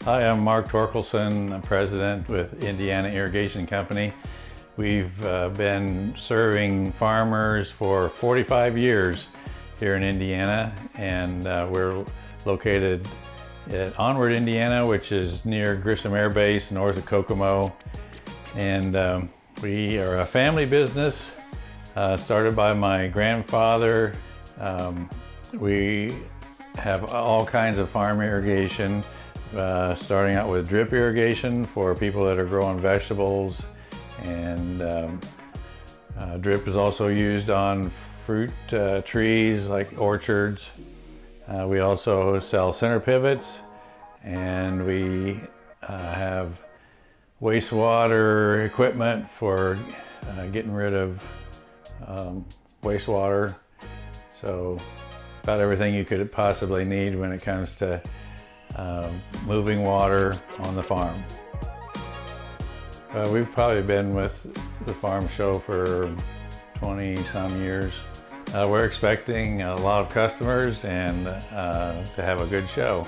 Hi, I'm Mark Torkelson. I'm president with Indiana Irrigation Company. We've been serving farmers for 45 years here in Indiana, and we're located at Onward, Indiana, which is near Grissom Air Base, north of Kokomo. And we are a family business started by my grandfather. We have all kinds of farm irrigation, starting out with drip irrigation for people that are growing vegetables, and drip is also used on fruit trees like orchards. We also sell center pivots, and we have wastewater equipment for getting rid of wastewater. So about everything you could possibly need when it comes to moving water on the farm. We've probably been with the farm show for 20 some years. We're expecting a lot of customers and to have a good show.